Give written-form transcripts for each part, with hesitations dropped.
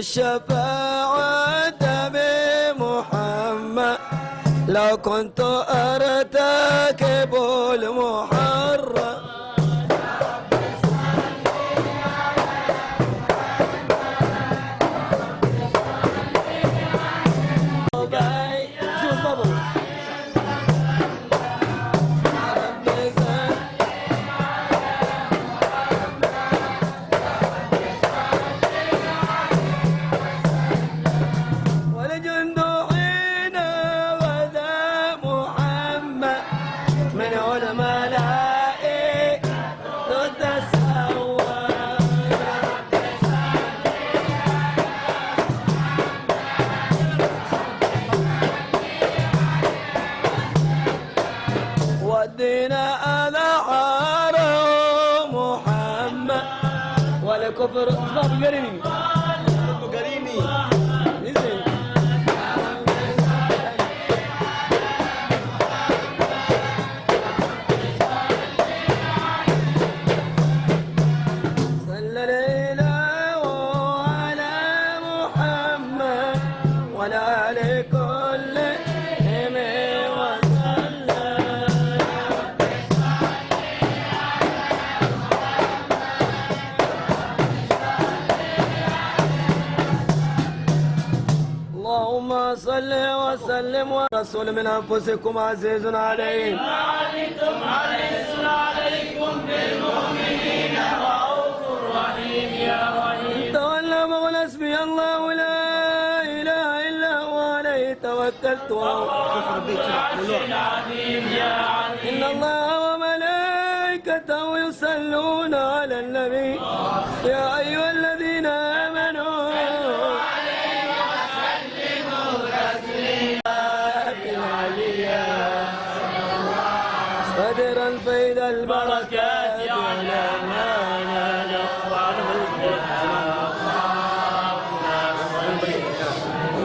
الشفاعة بمحمد لو كنت أرتكب المحرم كفر اصبح قريني قريني صلى الاله على محمد وعلى آله كلهم اللهم صل وسلم ورسول من انفسكم عزيز عليه ما عنتم حريص عليكم بالمؤمنين رؤوف رحيم يا رحيم. تولى مولى اسمي الله لا اله الا هو عليه توكلت ان الله وملائكته يصلون على النبي يا ايها الذين امنوا قدر الفيد البركات على ما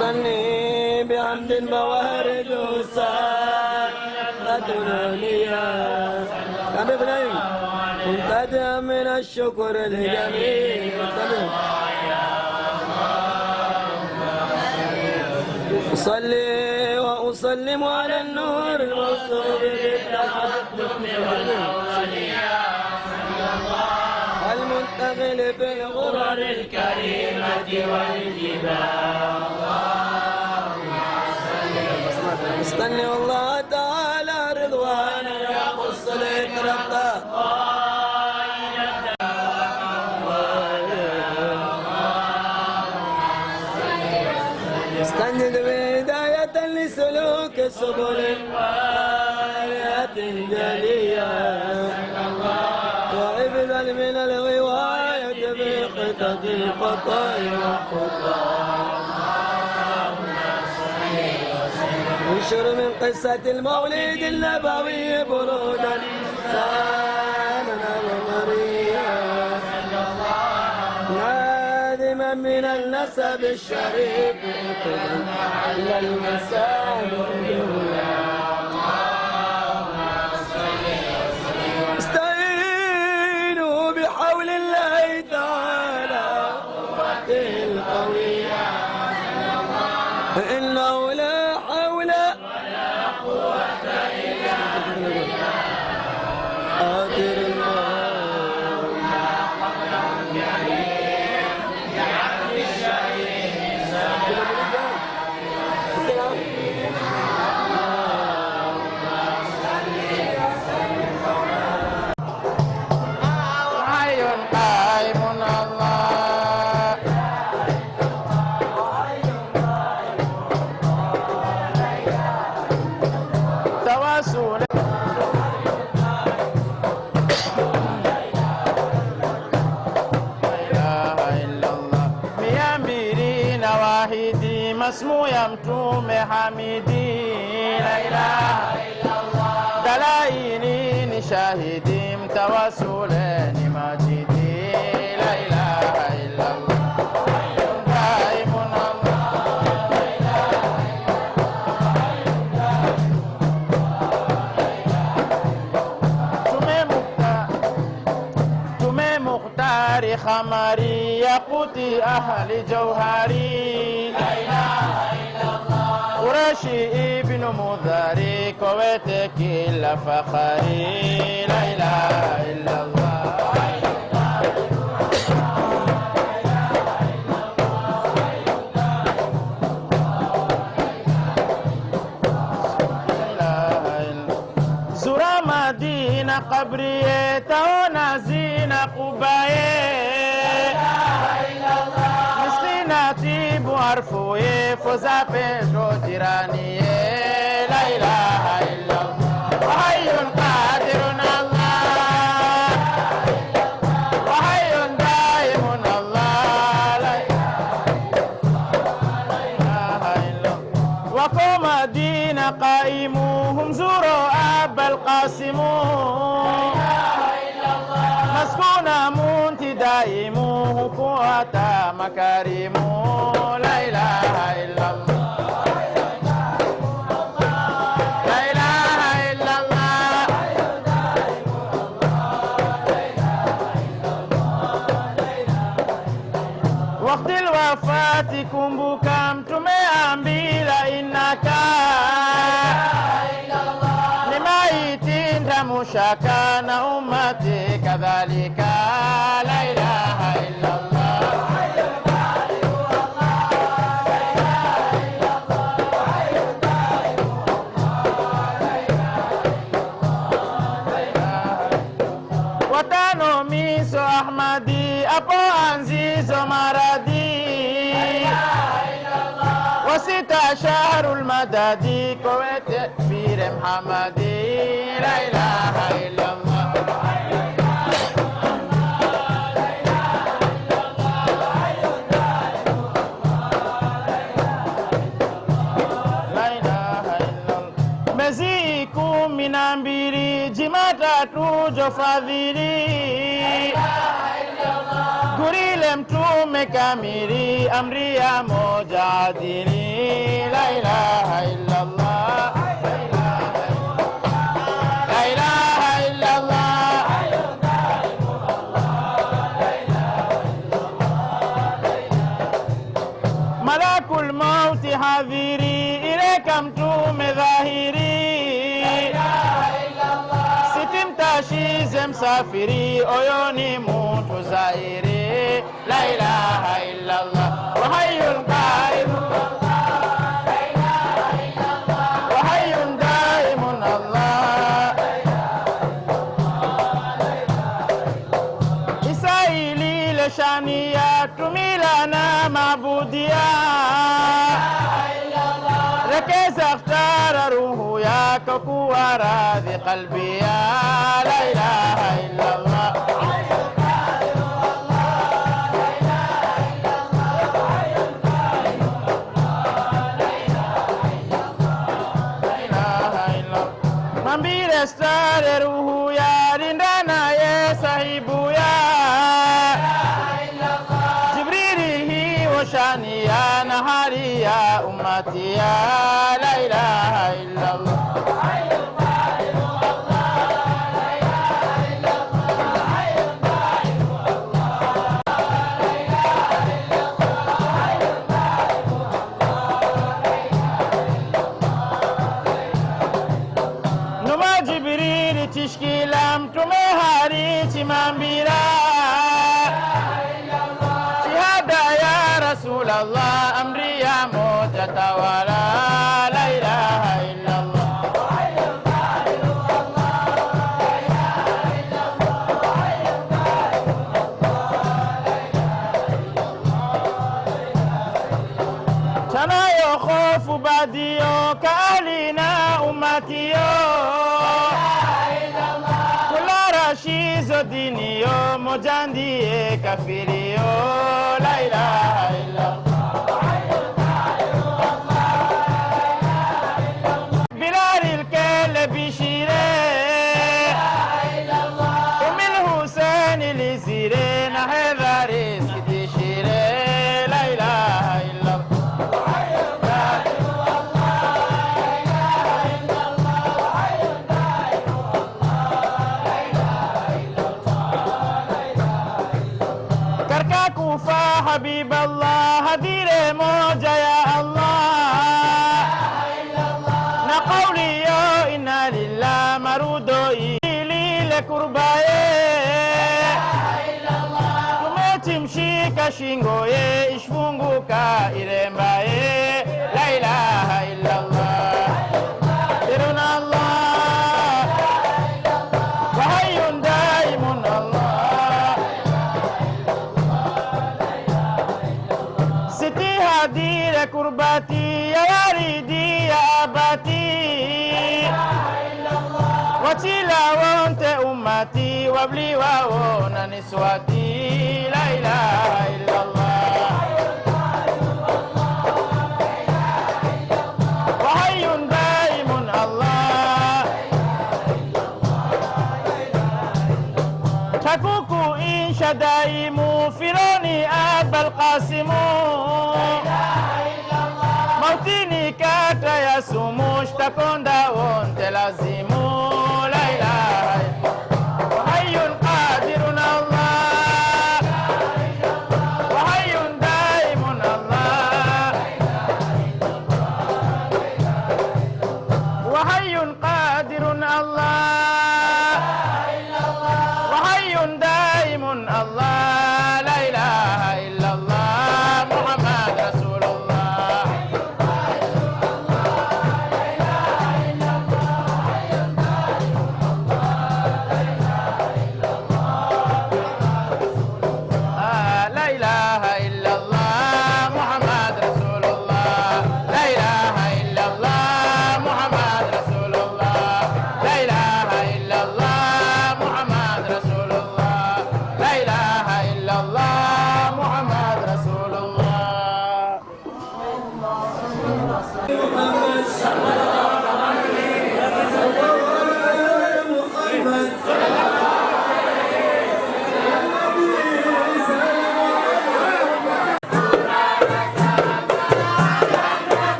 ظني بعمد موارد وساعة ليا كم ابني منتدى من الشكر الجميل أصلي وأسلم على النور المصروف بالتقدم المنتقل في الغرر الكريمة والجبال استني والله تعالى رضوانا يقص الإكرام استنجد بهداية لسلوك السبل الوالية الجلية وعبدا من الغواية بخطط الخطايا انشر من قصة المولد النبوي برودا سامنا ومريا نادما من النسب الشريف إلى المسام استعينوا بحول الله تعالى قوته القوية إنه لا حول ولا قوة إلا بالله قادر اسمو يا متوم حميدي لا اله الا الله دلايني نشاهدي متوسلين ماجدي لا اله الا الله دائم الله لا اله الا الله تمي مختار خمري يقوت أهل جوهري لا إله إلا الله قرشي ابن مذاري كويتك إلا فخري لا إله إلا الله زورا مدينة قبري تونا زينة قباية مسكيناتي بوارفوي فوزا بيتو جيراني لا إله إلا الله وحي قادر الله وحي دائم الله لا إله إلا الله وقوم دين قائموهم زوروا أبا القاسم مسكون منت دائموه قوة مكارم لا إله إلا الله لا إله إلا الله وقت الوفاة كمبكم tumeambila innaka لميت مشاكا أمتي كذلك لا إله إلا الله وتانو ميسو أحمدي أبو أنزيزو مردي وستة شهر المددي كويت بير محمدي لا إله إلا الله لا إله إلا الله مزيكم من أمبيري جماتا توجو فاذيري Gurile mtume kamili amri ya moja adili la ilaha illa Allah la ilaha illa Allah malakul mauti hadhiri ileka mtume dhahiri sitimtashize msafiri oyoni mtu zairi la ilaha illa Allah wa hayyul qaim wa hayyun daimun Allah isaili le shania tumila na mabudia rekeza اختار روح ياك kuwa radhi qalbi ya la ilaha illa Allah mambire stare ruhu ya rindana ye sahibu ya jibrili hi washani ya nahari ya ummati ya la ilaha illa Allah tishkila mtume harichi mambira shahada ya Rasulallah amri ya moja tawala la ilaha illa Allah tanayo khofu badio kalina umatiyo shizo dini yo mojandie kafiri yo la ilaha illa Bilal il-Kele bishire umil Hussein il-Zire na hedha rizki tishire la ilaha illa Habib Allah, hadire moja ya Allah, na kauli yo inna lillah marudo ilile kurbaye, tumechimshika shingo ye ishfunguka irembaye, la ilaha illallah diruna Allah wa hayyun daimun Allah, siti hadire kurbati ya waridi ya abati, wachila wonte ummati wabli wawona niswati, la ilaha illallah wa hayyun daimun Allah, takuku insha daimu fironi abal qasimu, mautini kata ya sumu shtakonda wonte lazimu, la ilaha illallah wa hayyun qadirun Allah wa hayyun daimun Allah wa hayyun qadirun Allah wa hayyun daimun Allah, la ilaha illallah Muhammad Rasulullah.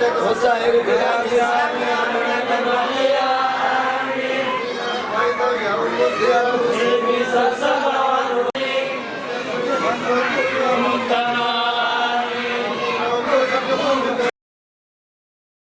وسائر بلاد الإسلام